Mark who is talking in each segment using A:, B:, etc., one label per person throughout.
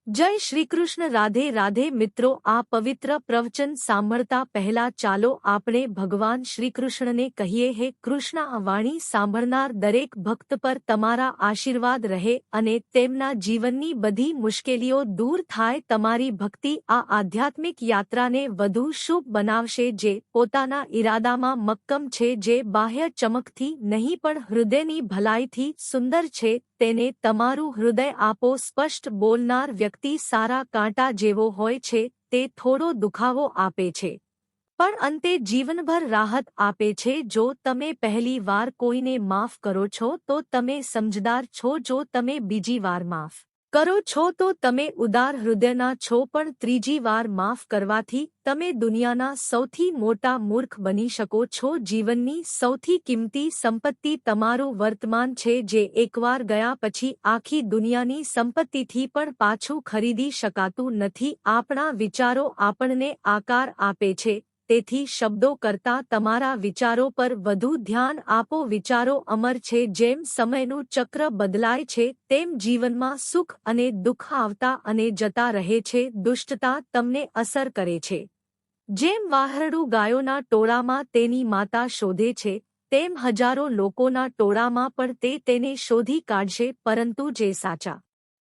A: જય શ્રી કૃષ્ણ. રાધે રાધે મિત્રો, આ પવિત્ર પ્રવચન સાંભળતા પહેલા ચાલો આપણે ભગવાન શ્રીકૃષ્ણને કહીએ, હે કૃષ્ણ, આ વાણી સાંભળનાર દરેક ભક્ત પર તમારા આશીર્વાદ રહે અને તેમના જીવનની બધી મુશ્કેલીઓ દૂર થાય. તમારી ભક્તિ આ આધ્યાત્મિક યાત્રાને વધુ શુભ બનાવશે. જે પોતાના ઈરાદામાં મક્કમ છે, જે બાહ્ય ચમકથી નહીં પણ હૃદયની ભલાઈથી સુંદર છે, તેને તમારું હૃદય આપો. સ્પષ્ટ બોલનાર વ્યક્તિ સારા કાંટા જેવો હોય છે. તે થોડો દુખાવો આપે છે પણ અંતે જીવનભર રાહત આપે છે. જો તમે પહેલી વાર કોઈને માફ કરો છો તો તમે સમજદાર છો. જો તમે બીજી વાર માફ કરો છો તો તમે ઉદાર હૃદયના છો. પણ ત્રીજી વાર માફ કરવાથી તમે દુનિયાના સૌથી મોટા મૂર્ખ બની શકો છો. જીવનની સૌથી કિંમતી સંપત્તિ તમારું વર્તમાન છે, જે એકવાર ગયા પછી આખી દુનિયાની સંપત્તિથી પણ પાછું ખરીદી શકાતું નથી. આપણા વિચારો આપણને આકાર આપે છે, તેથી શબ્દો કરતાં તમારા વિચારો પર વધુ ધ્યાન આપો. વિચારો અમર છે. જેમ સમયનું ચક્ર બદલાય છે, તેમ જીવનમાં સુખ અને દુઃખ આવતા અને જતા રહે છે. દુષ્ટતા તમને અસર કરે છે. જેમ વાહરડું ગાયોના ટોળામાં તેની માતા શોધે છે, તેમ હજારો લોકોના ટોળામાં પણ તે તેને શોધી કાઢશે. પરંતુ જે સાચા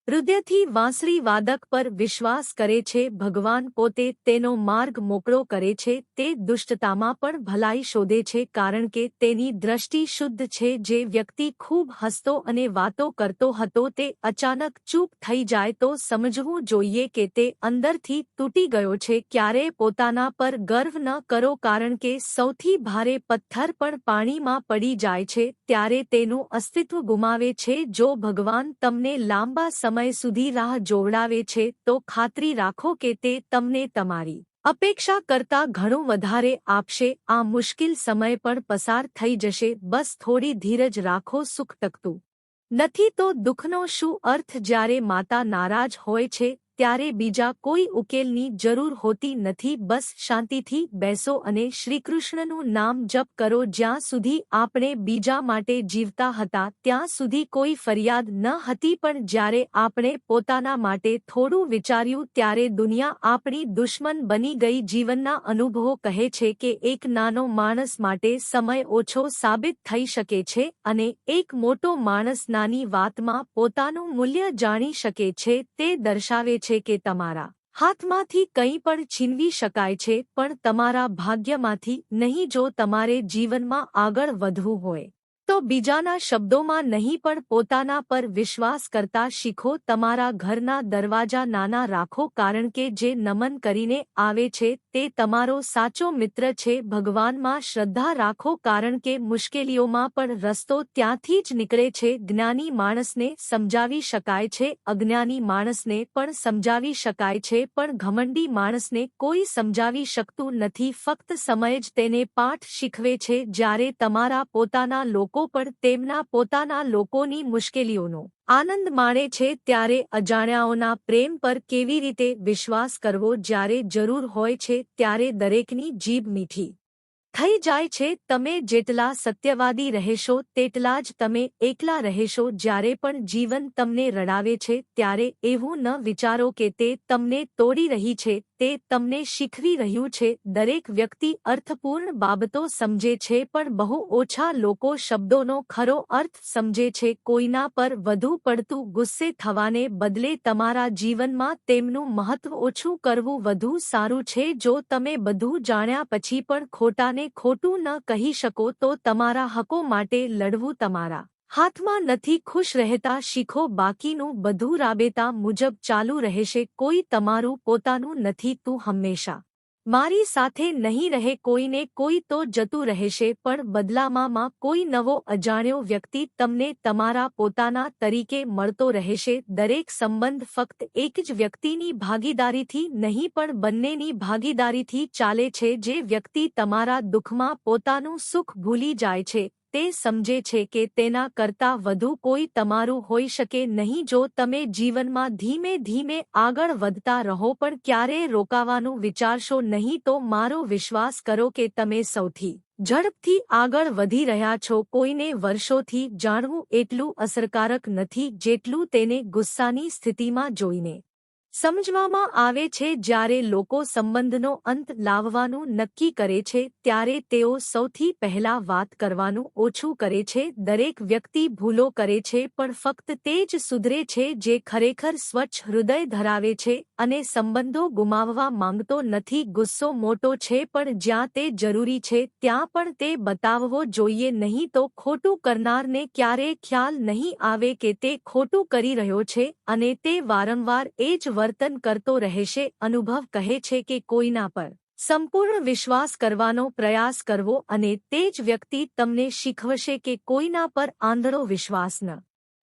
A: હૃદયથી વાંસળી વાદક પર વિશ્વાસ કરે છે, ભગવાન પોતે તેનો માર્ગ મોકળો કરે છે. તે દુષ્ટતામાં પણ ભલાઈ શોધે છે, કારણ કે તેની દ્રષ્ટિ શુદ્ધ છે. જે વ્યક્તિ ખૂબ હસતો અને વાતો કરતો હતો, તે અચાનક ચૂપ થઈ જાય તો સમજવું જોઈએ કે તે અંદરથી તૂટી ગયો છે. ક્યારેય પોતાના પર ગર્વ ન કરો, કારણ કે સૌથી ભારે પથ્થર પણ પાણીમાં પડી જાય છે ત્યારે તેનું અસ્તિત્વ ગુમાવે છે. જો ભગવાન તમને લાંબા સમય સુધી રાહ જોવડાવે છે, તો ખાતરી રાખો કે તે તમને તમારી અપેક્ષા કરતાં ઘણું વધારે આપશે. આ મુશ્કેલ સમય પણ પસાર થઈ જશે. બસ થોડી ધીરજ રાખો. સુખ ટકતું નથી તો દુઃખનો શું અર્થ? જ્યારે માતા નારાજ હોય છે ત્યારે બીજા કોઈ ઉકેલની જરૂર હોતી નથી. બસ શાંતિથી બેસો અને શ્રીકૃષ્ણનું નામ જપ કરો. જ્યાં સુધી આપણે બીજા માટે જીવતા હતા ત્યાં સુધી કોઈ ફરિયાદ ન હતી, પણ જ્યારે આપણે પોતાના માટે થોડું વિચાર્યું ત્યારે દુનિયા આપણી દુશ્મન બની ગઈ. જીવનના અનુભવો કહે છે કે એક નાનો માણસ માટે સમય ઓછો સાબિત થઈ શકે છે અને એક મોટો માણસ નાની વાતમાં પોતાનું મૂલ્ય જાણી શકે છે. તે દર્શાવે છે કે તમારા હાથમાંથી કંઈ પણ છીનવી શકાય છે, પણ તમારા ભાગ્યમાંથી નહીં. જો તમારે જીવનમાં આગળ વધવું હોય તો બીજાના શબ્દોમાં નહીં પણ પોતાના પર વિશ્વાસ કરતા શીખો. તમારા ઘરના દરવાજા નાના રાખો, કારણ કે જે નમન કરીને આવે છે તે તમારો સાચો મિત્ર છે. ભગવાનમાં શ્રદ્ધા રાખો, કારણ કે મુશ્કેલીઓમાં પણ રસ્તો ત્યાંથી જ નીકળે છે. જ્ઞાની માણસને સમજાવી શકાય છે, અજ્ઞાની માણસને પણ સમજાવી શકાય છે, પણ ઘમંડી માણસને કોઈ સમજાવી શકતું નથી. ફક્ત સમય જ તેને પાઠ શીખવે છે. જ્યારે તમારા પોતાના લોકો પણ તેમના પોતાના લોકોની મુશ્કેલીઓનો આનંદ માણે છે, ત્યારે અજાણ્યાઓના પ્રેમ પર કેવી રીતે વિશ્વાસ કરવો? જ્યારે જરૂર હોય છે ત્યારે દરેકની જીભ મીઠી થઈ જાય છે. તમે જેટલા સત્યવાદી રહેશો તેટલા જ તમે એકલા રહેશો. જ્યારે પણ જીવન તમને રડાવે છે ત્યારે એવું ન વિચારો કે તે તમને તોડી રહી છે, તે તમને શીખવી રહ્યું છે. દરેક વ્યક્તિ અર્થપૂર્ણ બાબતો સમજે છે, પણ બહુ ઓછા લોકો શબ્દોનો ખરો અર્થ સમજે છે. કોઈના પર વધુ પડતું ગુસ્સે થવાને બદલે તમારા જીવનમાં તેમનું મહત્વ ઓછું કરવું વધુ સારું છે. જો તમે બધું જાણ્યા પછી પણ ખોટાને ખોટું ન કહી શકો તો તમારા હકો માટે લડવું તમારા હાથમાં નથી. ખુશ રહેતા શીખો, બાકીનું બધું રાબેતા મુજબ ચાલુ રહેશે. કોઈ તમારું પોતાનું નથી. તું હંમેશા મારી સાથે નહીં રહે. કોઈને કોઈ તો જતું રહેશે, પણ બદલામાં કોઈ નવો અજાણ્યો વ્યક્તિ તમને તમારા પોતાના તરીકે મળતો રહેશે. દરેક સંબંધ ફક્ત એક જ વ્યક્તિની ભાગીદારીથી નહીં પણ બંનેની ભાગીદારીથી ચાલે છે. જે વ્યક્તિ તમારા દુઃખમાં પોતાનું સુખ ભૂલી જાય છે, તે સમજે છે કે તેના કરતાં વધુ કોઈ તમારું હોઈ શકે નહીં. જો તમે જીવનમાં ધીમે ધીમે આગળ વધતા રહો પણ ક્યારેય રોકાવાનું વિચારશો નહીં, તો મારો વિશ્વાસ કરો કે તમે સૌથી ઝડપથી આગળ વધી રહ્યા છો. કોઈને વર્ષોથી જાણવું એટલું અસરકારક નથી જેટલું તેને ગુસ્સાની સ્થિતિમાં જોઈને સમજવામાં આવે છે જ્યારે લોકો સંબંધનો અંત લાવવાનું નક્કી કરે છે ત્યારે તેઓ સૌથી પહેલા વાત કરવાનું ઓછું કરે છે. દરેક વ્યક્તિ ભૂલો કરે છે પણ ફક્ત તે જ સુધરે છે જે ખરેખર સ્વચ્છ હૃદય ધરાવે છે અને સંબંધો ગુમાવવા માંગતો નથી. ગુસ્સો મોટો છે પણ જ્યાં તે જરૂરી છે ત્યાં પણ તે બતાવવો જોઈએ નહીં તો ખોટું કરનારને ક્યારેય ખ્યાલ નહીં આવે કે તે ખોટું કરી રહ્યો છે અને તે વારંવાર એ જ વર્તન કરતો રહેશે. અનુભવ કહે છે કે કોઈના પર સંપૂર્ણ વિશ્વાસ કરવાનો પ્રયાસ કરવો અને તે જ વ્યક્તિ તમને શીખવશે કે કોઈના પર આંધળો વિશ્વાસ ન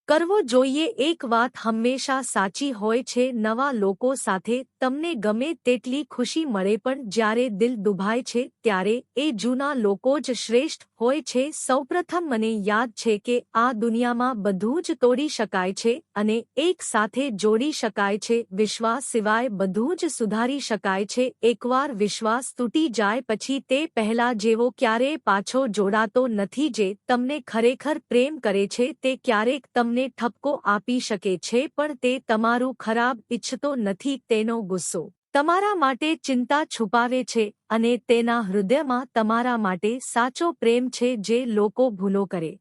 A: કરવો જોઈએ. એક વાત હંમેશા સાચી હોય છે, નવા લોકો સાથે તમને ગમે તેટલી ખુશી મળે પણ જ્યારે દિલ દુભાય છે ત્યારે એ જૂના લોકો જ શ્રેષ્ઠ હોય છે. સૌપ્રથમ મને યાદ છે કે આ દુનિયામાં બધું જ તોડી શકાય છે અને એક સાથે જોડી શકાય છે. વિશ્વાસ સિવાય બધું જ સુધારી શકાય છે. એકવાર વિશ્વાસ તૂટી જાય પછી તે પહેલા જેવો ક્યારેય પાછો જોડાતો નથી. જે તમને ખરેખર પ્રેમ કરે છે તે ક્યારેક તમને ઠપકો આપી શકે છે પણ તે તમારું ખરાબ ઈચ્છતો નથી. તેનો ગુસ્સો તમારા માટે ચિંતા છુપાવે છે અને તેના હૃદયમાં તમારા માટે સાચો પ્રેમ છે. જે લોકો ભૂલો કરે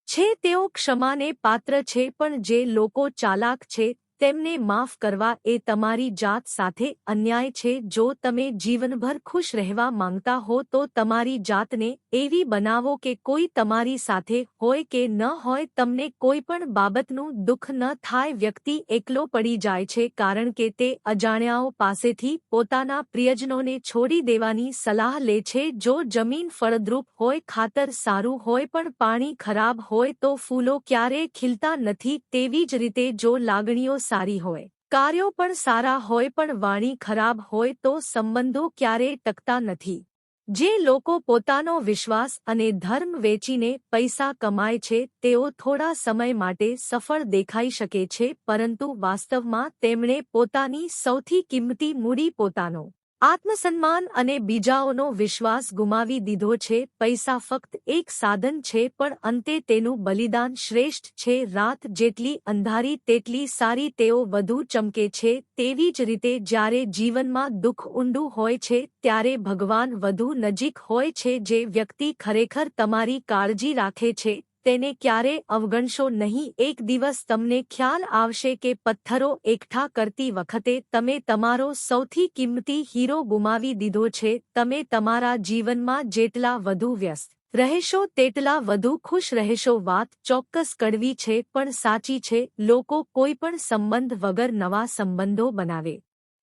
A: છે તેઓ ક્ષમાને પાત્ર છે પણ જે લોકો ચાલાક છે તેમને માફ કરવા એ તમારી જાત સાથે અન્યાય છે. જો તમે જીવનભર ખુશ રહેવા માંગતા હો તો તમારી જાતને એવી બનાવો કે કોઈ તમારી સાથે હોય કે ન હોય તમને કોઈ પણ બાબતનું દુઃખ ન થાય. વ્યક્તિ એકલો પડી જાય છે કારણ કે તે અજાણ્યાઓ પાસેથી પોતાના પ્રિયજનોને છોડી દેવાની સલાહ લે છે. જો જમીન ફળદ્રુપ હોય, ખાતર સારું હોય પણ પાણી ખરાબ હોય તો ફૂલો ક્યારેય ખીલતા નથી. તેવી જ રીતે જો લાગણીઓ સારી હોય, કાર્યો પણ સારા હોય પણ વાણી ખરાબ હોય તો સંબંધો ક્યારેય ટકતા નથી. જે લોકો પોતાનો વિશ્વાસ અને ધર્મ વેચીને પૈસા કમાય છે તેઓ થોડા સમય માટે સફળ દેખાઈ શકે છે પરંતુ વાસ્તવમાં તેમણે પોતાની સૌથી કિંમતી મૂડી, પોતાનો આત્મસન્માન અને બીજાઓનો વિશ્વાસ ગુમાવી દીધો છે. પૈસા ફક્ત એક સાધન છે પણ અંતે તેનું બલિદાન શ્રેષ્ઠ છે. રાત જેટલી અંધારી તેટલી સારી, તેઓ વધુ ચમકે છે. તેવી જ રીતે જ્યારે જીવનમાં દુઃખ ઊંડું હોય છે ત્યારે ભગવાન વધુ નજીક હોય છે. જે વ્યક્તિ ખરેખર તમારી કાળજી રાખે છે તેને ક્યારે અવગણશો નહીં. એક દિવસ તમને ખ્યાલ આવશે કે પથ્થરો એકઠા કરતી વખતે તમે તમારો સૌથી કિંમતી હીરો ગુમાવી દીધો છે. તમે તમારા જીવનમાં જેટલા વધુ વ્યસ્ત રહેશો તેટલા વધુ ખુશ રહેશો. વાત ચોક્કસ કડવી છે પણ સાચી છે. લોકો કોઈ પણ સંબંધ વગર નવા સંબંધો બનાવે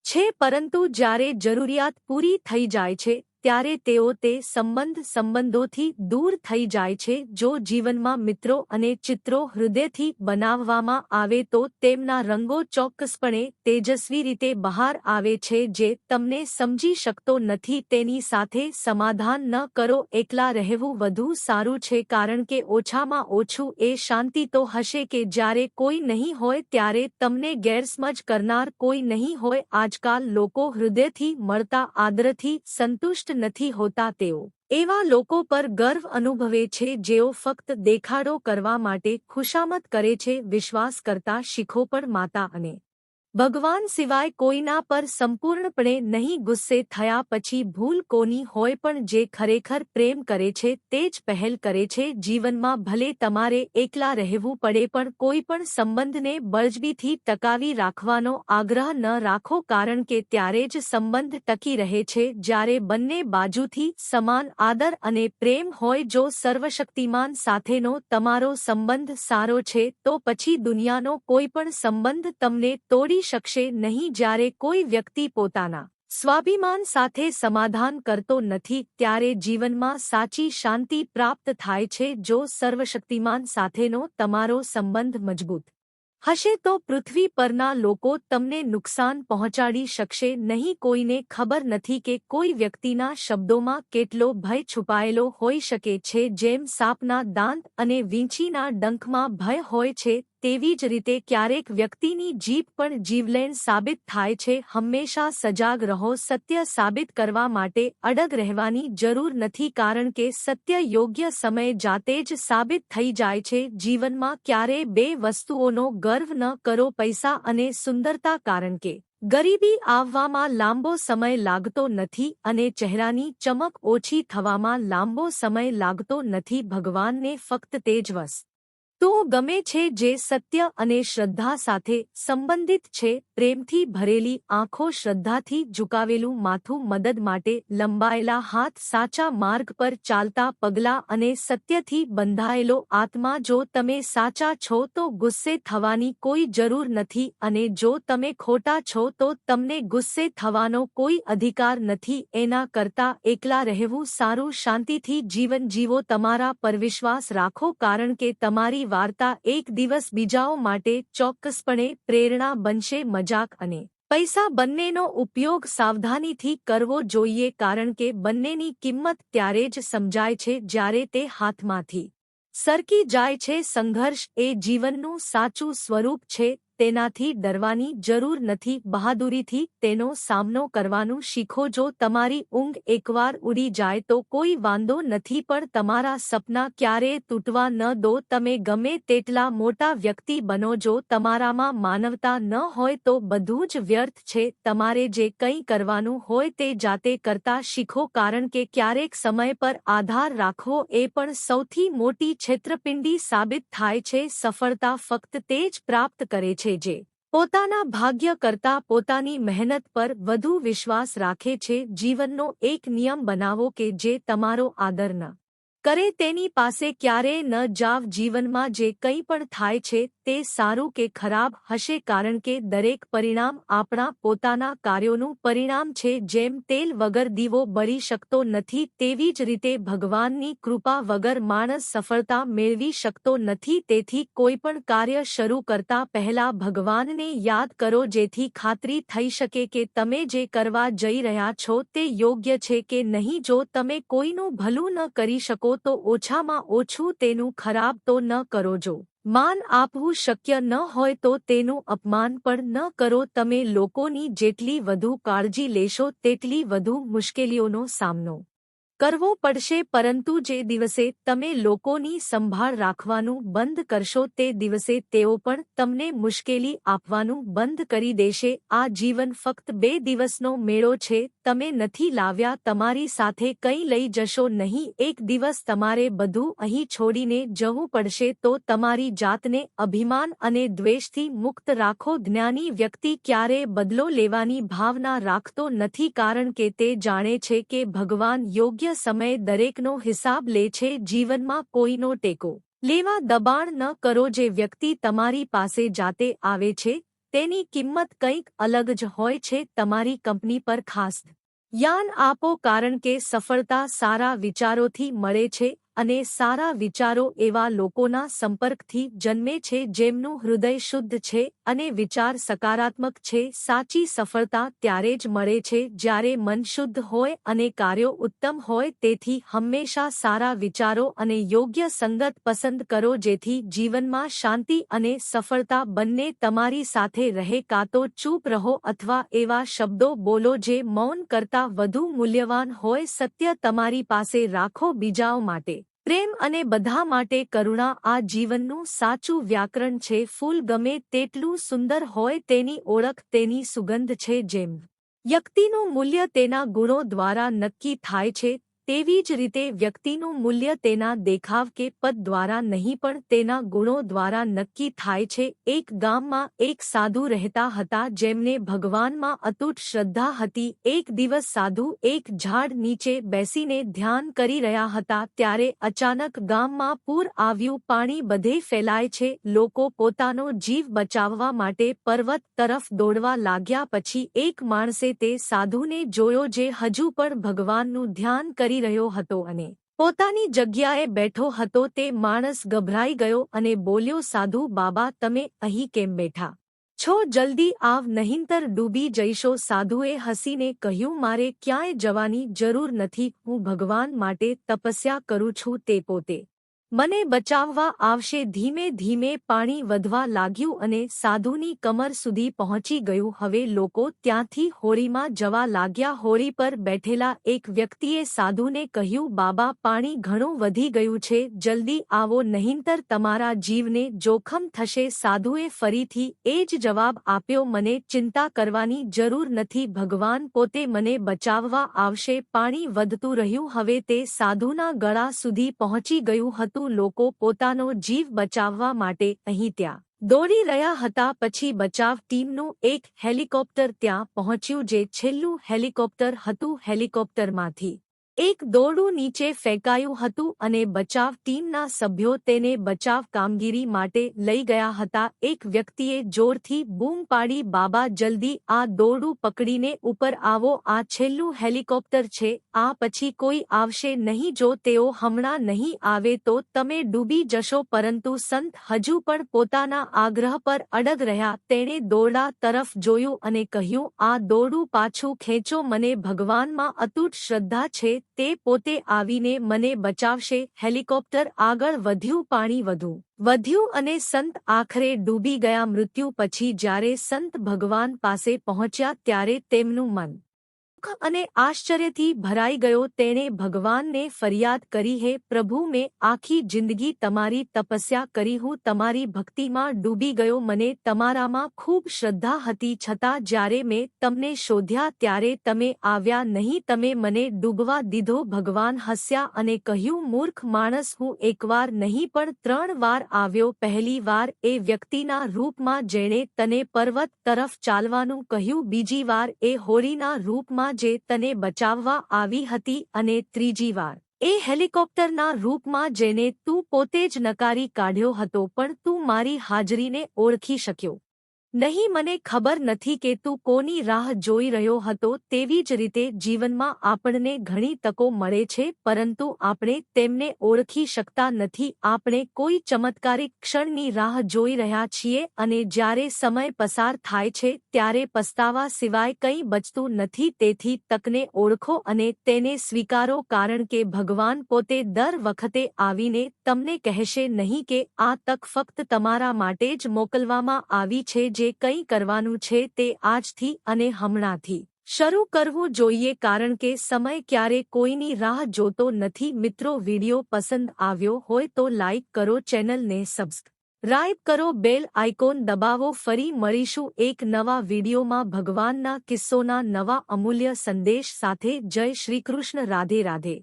A: છે પરંતુ જ્યારે જરૂરિયાત પૂરી થઈ જાય છે ત્યારે તેઓ તે સંબંધોથી દૂર થઈ જાય છે. જો જીવનમાં મિત્રો અને ચિત્રો હૃદયથી બનાવવામાં આવે તો તેમના રંગો ચોક્કસપણે તેજસ્વી રીતે બહાર આવે છે. જે તમને સમજી શકતો નથી તેની સાથે સમાધાન ન કરો. એકલા રહેવું વધુ સારું છે કારણ કે ઓછામાં ઓછું એ શાંતિ તો હશે કે જ્યારે કોઈ નહીં હોય ત્યારે તમને ગેરસમજ કરનાર કોઈ નહીં હોય. આજકાલ લોકો હૃદયથી મળતા આદરથી સંતુષ્ટ નથી હોતા. તેઓ એવા લોકો પર ગર્વ અનુભવે છે જેઓ ફક્ત દેખાડો કરવા માટે ખુશામત કરે છે. વિશ્વાસ કરતા શીખો પણ માતા અને ભગવાન સિવાય કોઈના પર સંપૂર્ણપણે નહીં. ગુસ્સે થયા પછી ભૂલ કોની હોય પણ જે ખરેખર પ્રેમ કરે છે તે જ પહેલ કરે છે. જીવનમાં ભલે તમારે એકલા રહેવું પડે પણ કોઈ પણ સંબંધને બળજબરીથી ટકાવી રાખવાનો આગ્રહ ન રાખો કારણ કે ત્યારે જ સંબંધ ટકી રહે છે જ્યારે બંને બાજુથી સમાન આદર અને પ્રેમ હોય. જો સર્વશક્તિમાન સાથેનો તમારો સંબંધ સારો છે તો પછી દુનિયાનો કોઈ પણ સંબંધ તમને તોડી શકશે નહીં. જ્યારે કોઈ વ્યક્તિ પોતાના સ્વાભિમાન સાથે સમાધાન કરતો નથી ત્યારે જીવનમાં સાચી શાંતિ પ્રાપ્ત થાય છે. જો સર્વશક્તિમાન સાથેનો તમારો સંબંધ મજબૂત હશે તો પૃથ્વી પરના લોકો તમને નુકસાન પહોંચાડી શકશે નહીં. કોઈને ખબર નથી કે કોઈ વ્યક્તિના શબ્દોમાં કેટલો ભય છુપાયેલો હોઈ શકે છે. જેમ સાપના દાંત અને વીંછીના ડંખમાં ભય હોય છે તેવી જ રીતે ક્યારેક વ્યક્તિની જીભ પણ જીવલેણ સાબિત થાય છે. હંમેશા સજાગ રહો. સત્ય સાબિત કરવા માટે અડગ રહેવાની જરૂર નથી કારણ કે સત્ય યોગ્ય સમયે જાતે જ સાબિત થઈ જાય છે. જીવનમાં ક્યારેય બે વસ્તુઓનો ગર્વ ન કરો, પૈસા અને સુંદરતા, કારણ કે ગરીબી આવવામાં લાંબો સમય લાગતો નથી અને ચહેરાની ચમક ઓછી થવામાં લાંબો સમય લાગતો નથી. ભગવાનને ફક્ત તે જ વસ્તુ ગમે છે જે સત્ય અને શ્રદ્ધા સાથે સંબંધિત છે. પ્રેમથી ભરેલી આંખો, શ્રદ્ધાથી ઝુકાવેલું માથું, મદદ માટે લંબાયેલા હાથ, સાચા માર્ગ પર ચાલતા પગલાં અને સત્યથી બંધાયેલો આત્મા. જો તમે સાચા છો તો ગુસ્સે થવાની કોઈ જરૂર નથી અને જો તમે ખોટા છો તો તમને ગુસ્સે થવાનો કોઈ અધિકાર નથી. એના કરતાં એકલા રહેવું સારું. શાંતિથી જીવન જીવો, તમારા પર વિશ્વાસ રાખો, કારણ કે તમારી વાર્તા એક દિવસ બીજાઓ માટે ચોક્કસપણે પ્રેરણા બનશે. મજાક અને પૈસા બંનેનો ઉપયોગ સાવધાનીથી કરવો જોઈએ, કારણ કે બંનેની કિંમત ત્યારે જ સમજાય છે જ્યારે તે હાથમાંથી સરકી જાય છે. સંઘર્ષ એ જીવનનું સાચું સ્વરૂપ છે. તેનાથી ડરવાની જરૂર નથી. બહાદુરીથી તેનો સામનો કરવાનું શીખો. જો તમારી ઊંઘ એકવાર ઉડી જાય તો કોઈ વાંધો નથી, પણ તમારા સપના ક્યારેય તૂટવા ન દો. તમે ગમે તેટલા મોટા વ્યક્તિ બનો, જો તમારામાં માનવતા ન હોય તો બધું જ વ્યર્થ છે. તમારે જે કંઈ કરવાનું હોય તે જાતે કરતા શીખો, કારણ કે ક્યારેક સમય પર આધાર રાખવો એ પણ સૌથી મોટી છેતરપિંડી સાબિત થાય છે. સફળતા ફક્ત તે જ પ્રાપ્ત કરે છે જે પોતાના ભાગ્ય કરતાં પોતાની મહેનત પર વધુ વિશ્વાસ રાખે છે. જીવનનો એક નિયમ બનાવો કે જે તમારો આદર ન કરે તેની પાસે ક્યારેય ન જાવ. જીવનમાં જે કંઈ પણ થાય છે તે સારું કે ખરાબ હશે, કારણ કે દરેક પરિણામ આપણા પોતાના કાર્યોનું પરિણામ છે. જેમ તેલ વગર દીવો બળી શકતો નથી, તેવી જ રીતે ભગવાનની કૃપા વગર માણસ સફળતા મેળવી શકતો નથી. તેથી કોઈપણ કાર્ય શરૂ કરતા પહેલા ભગવાનને યાદ કરો, જેથી ખાતરી થઈ શકે કે તમે જે કરવા જઈ રહ્યા છો તે યોગ્ય છે કે નહીં. જો તમે કોઈનું ભલું ન કરી શકો તો ઓછામાં ઓછું તેનું ખરાબ તો ન કરો. જો માન આપવું શક્ય ન હોય તો તેનું અપમાન પણ ન કરો. તમે લોકોની જેટલી વધુ કાળજી લેશો તેટલી વધુ મુશ્કેલીઓનો સામનો કરવો પડશે, પરંતુ જે દિવસે તમે લોકોની સંભાળ રાખવાનું બંધ કરશો તે દિવસે તેઓ પણ તમને મુશ્કેલી આપવાનું બંધ કરી દેશે. આ જીવન ફક્ત 2 દિવસનો મેળો છે. તમે નથી લાવ્યા, તમારી સાથે કંઈ લઈ જશો નહીં. એક દિવસ તમારે બધું અહીં છોડીને જવું પડશે. તો તમારી જાતને અભિમાન અને દ્વેષથી મુક્ત રાખો. જ્ઞાની વ્યક્તિ ક્યારેય બદલો લેવાની ભાવના રાખતો નથી, કારણ કે તે જાણે છે કે ભગવાન યોગ્ય સમયે દરેકનો હિસાબ લે છે. જીવનમાં કોઈનો ટેકો લેવા દબાણ ન કરો. જે વ્યક્તિ તમારી પાસે જાતે આવે છે તેની કિંમત કંઈક અલગ જ હોય છે. તમારી કંપની પર ખાસ ધ્યાન આપો, કારણ કે સફળતા સારા વિચારોથી મળે છે અને સારા વિચારો એવા લોકોના સંપર્કથી જન્મે છે જેમનું હૃદય શુદ્ધ છે અને વિચાર સકારાત્મક છે. સાચી સફળતા ત્યારે જ મળે છે જ્યારે મન શુદ્ધ હોય અને કાર્યો ઉત્તમ હોય. તેથી હંમેશા સારા વિચારો અને યોગ્ય સંગત પસંદ કરો, જેથી જીવનમાં શાંતિ અને સફળતા બંને તમારી સાથે રહે. કાં તો ચૂપ રહો અથવા એવા શબ્દો બોલો જે મૌન કરતાં વધુ મૂલ્યવાન હોય. સત્ય તમારી પાસે રાખો, બીજાઓ માટે પ્રેમ અને બધા માટે કરુણા આ જીવનનું સાચું વ્યાકરણ છે. ફૂલ ગમે તેટલું સુંદર હોય, તેની ઓળખ તેની સુગંધ છે. જેમ વ્યક્તિનું મૂલ્ય તેના ગુણો દ્વારા નક્કી થાય છે, તેવી જ રીતે વ્યક્તિનું મૂલ્ય તેના દેખાવ કે પદ દ્વારા નહીં પણ તેના ગુણો દ્વારા નક્કી થાય છે. એક ગામમાં એક સાધુ રહેતા હતા જેમને ભગવાનમાં અતૂટ શ્રદ્ધા હતી. એક દિવસ સાધુ એક ઝાડ નીચે બેસીને ધ્યાન કરી રહ્યા હતા ત્યારે અચાનક ગામમાં પૂર આવ્યું. પાણી બધે ફેલાય છે. લોકો પોતાનો જીવ બચાવવા માટે પર્વત તરફ દોડવા લાગ્યા. પછી એક માણસે તે સાધુને જોયો જે હજુ પણ ભગવાનનું ધ્યાન કરી રહ્યો હતો અને પોતાની જગ્યાએ બેઠો હતો. તે માણસ ગભરાઈ ગયો અને બોલ્યો, સાધુ બાબા, તમે અહીં કેમ બેઠા છો? જલ્દી આવ, નહીંતર ડૂબી જઈશો. સાધુએ હસીને કહ્યું, મારે ક્યાંય જવાની જરૂર નથી. હું ભગવાન માટે તપસ્યા કરું છું. તે પોતે મને બચાવવા આવશે. ધીમે ધીમે પાણી વધવા લાગ્યું અને સાધુની કમર સુધી પહોંચી ગયું. હવે લોકો ત્યાંથી હોડીમાં જવા લાગ્યા. હોડી પર બેઠેલા એક વ્યક્તિએ સાધુને કહ્યું, બાબા, પાણી ઘણું વધી ગયું છે, જલ્દી આવો, નહીંતર તમારા જીવને જોખમ થશે. સાધુએ ફરીથી એ જ જવાબ આપ્યો, મને ચિંતા કરવાની જરૂર નથી, ભગવાન પોતે મને બચાવવા આવશે. પાણી વધતું રહ્યું. હવે તે સાધુના ગળા સુધી પહોંચી ગયું હતું. લોકો પોતાનો જીવ બચાવવા માટે અહીં ત્યાં દોડી રહ્યા હતા. પછી બચાવ ટીમનું એક હેલિકોપ્ટર ત્યાં પહોંચ્યું, જે છેલ્લું હેલિકોપ્ટર હતું. હેલિકોપ્ટરમાંથી એક દોરડું નીચે ફેંકાયું હતું અને બચાવ ટીમના સભ્યો તેને બચાવ કામગીરી માટે લઈ ગયા હતા. એક વ્યક્તિએ જોરથી બૂમ પાડી, બાબા, જલ્દી આ દોરડું પકડીને ઉપર આવો, આ છેલ્લું હેલિકોપ્ટર છે, આ પછી કોઈ આવશે નહીં. જો તેઓ હમણાં નહીં આવે તો તમે ડૂબી જશો. પરંતુ સંત હજુ પણ પોતાના આગ્રહ પર અડગ રહ્યા. તેણે દોરડા તરફ જોયું અને કહ્યું, આ દોરડું પાછું ખેંચો, મને ભગવાનમાં અતૂટ શ્રદ્ધા છે, તે પોતે આવીને મને બચાવશે. હેલિકોપ્ટર આગળ વધ્યું. પાણી વધ્યું અને સંત આખરે ડૂબી ગયા. મૃત્યુ પછી જ્યારે સંત ભગવાન પાસે પહોંચ્યા ત્યારે તેમનું મન દુઃખ અને આશ્ચર્યથી ભરાઈ ગયો. તેણે ભગવાનને ફરિયાદ કરી, હે પ્રભુ, મેં આખી જિંદગી તમારી તપસ્યા કરી, હું તમારી ભક્તિમાં ડૂબી ગયો, મને તમારામાં ખૂબ શ્રદ્ધા હતી, છતાં જ્યારે મેં તમને શોધ્યા ત્યારે તમે આવ્યા નહીં, તમે મને ડૂબવા દીધો. ભગવાન હસ્યા અને કહ્યું, મૂર્ખ માણસ, હું એકવાર નહીં પણ 3 વાર આવ્યો. પહેલી વાર એ વ્યક્તિના રૂપમાં જેણે તને પર્વત તરફ ચાલવાનું કહ્યું, બીજી વાર એ હોડીના રૂપમાં જે તને બચાવવા આવી હતી, અને ત્રીજી વાર એ હેલિકોપ્ટરના રૂપમાં જેને તું પોતે જ નકારી કાઢ્યો હતો, પણ તું મારી હાજરીને ઓળખી શક્યો નહીં. મને ખબર નથી કે તું કોની રાહ જોઈ રહ્યો હતો. તેવી જ રીતે જીવનમાં આપણને ઘણી તકો મળે છે, પરંતુ આપણે તેમને ઓળખી શકતા નથી. આપણે કોઈ ચમત્કારિક ક્ષણની રાહ જોઈ રહ્યા છીએ અને જ્યારે સમય પસાર થાય છે ત્યારે પસ્તાવા સિવાય કંઈ બચતું નથી. તેથી તકને ઓળખો અને તેને સ્વીકારો, કારણ કે ભગવાન પોતે દર વખતે આવીને તમને કહેશે નહીં કે આ તક ફક્ત તમારા માટે જ મોકલવામાં આવી છે. જે કંઈ કરવાનું છે તે આજથી અને હમણાંથી શરૂ કરવું જોઈએ, કારણ કે સમય ક્યારે કોઈની રાહ જોતો નથી. મિત્રો, વિડિયો પસંદ આવ્યો હોય તો લાઈક કરો, ચેનલને સબસ્ક્રાઇબ કરો, બેલ આઇકોન દબાવો. ફરી મળીશું એક નવા વિડિયોમાં ભગવાનના કિસ્સોના નવા અમૂલ્ય સંદેશ સાથે. જય શ્રી કૃષ્ણ. રાધે રાધે.